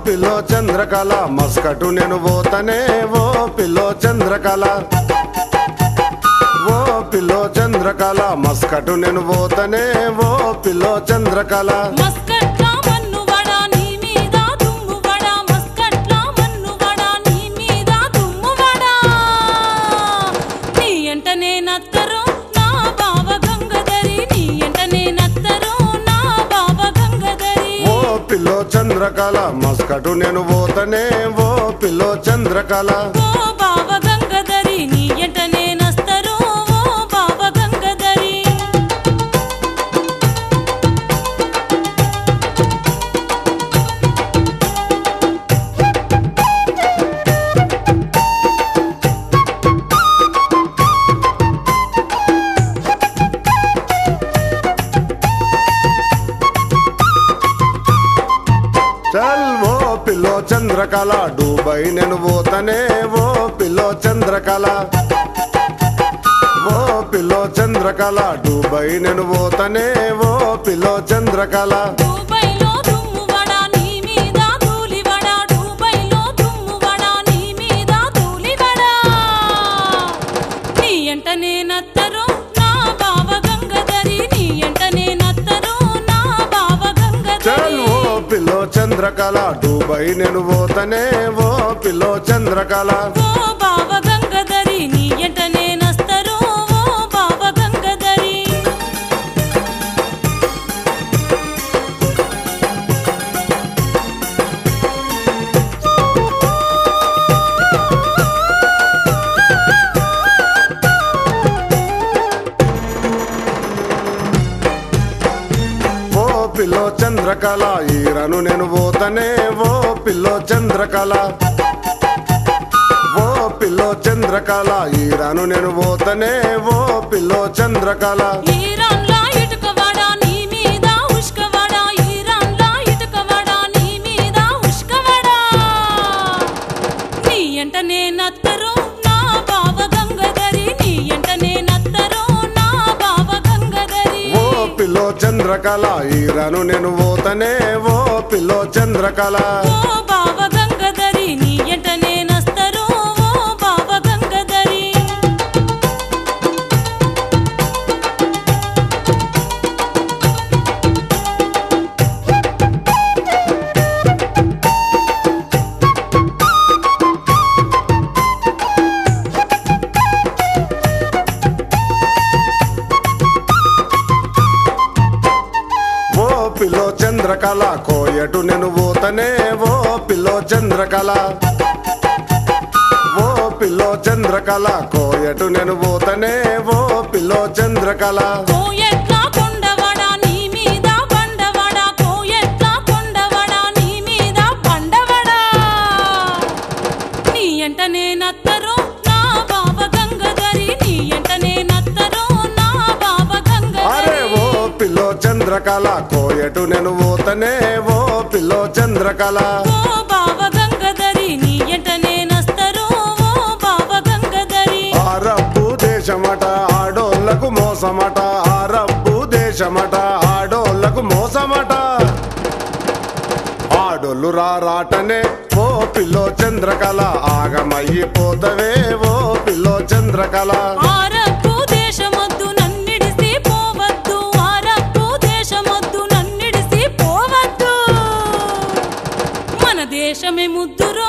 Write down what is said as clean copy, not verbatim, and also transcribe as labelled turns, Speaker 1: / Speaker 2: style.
Speaker 1: pillow Chandrakala మస్కటు నేను పోతనే ఓ పిల్లో చంద్రకళ ఓ పిల్లో చంద్రకళ మస్కటు నేను పోతనే ఓ పిల్లో చంద్రకళ పిల్లో చంద్రకళ మస్కటు నేను పోతనే ఓ పిల్లో చంద్రకళ చల్ ఓ పిల్లో చంద్రకళ దుబాయ్ నేను పోతనే ఓ పిల్లో చంద్రకళ ఓ పిల్లో చంద్రకళ దుబాయ్ నేను పోతనే ఓ పిల్లో చంద్రకళ పిల్లో చంద్రకళ దుబాయ్ నేను పోతనే ఓ పిల్లో చంద్రకళ పిల్లో చంద్రకళ ఈరను నేను పోతనే ఓ పిల్లో చంద్రకళ ఓ పిల్లో చంద్రకళ ఈరను నేను పోతనే ఓ పిల్లో చంద్రకళ పిల్లో చంద్రకళ ఈరను నేను పోతనే ఓ పిల్లో చంద్రకళ పిల్లో చంద్రకళ కోయటు నేను పోతనే ఓ పిల్లో చంద్రకళ ఓ పిల్లో చంద్రకళ కోయటు నేను పోతనే ఓ పిల్లో చంద్రకళ పిల్లో చంద్రకళ కోయటు నేను పోతనే ఓ పిల్లో చంద్రకళ ఆరబ్బు దేశమట ఆడోళ్లకు మోసమట ఆరబ్బు దేశమట ఆడోళ్లకు మోసమట ఆడోళ్ళు రాటనే ఓ పిల్లో చంద్రకళ ఆగమయ్యిపోతవే ఓ పిల్లో చంద్రకళ
Speaker 2: దేశమే ముద్దురో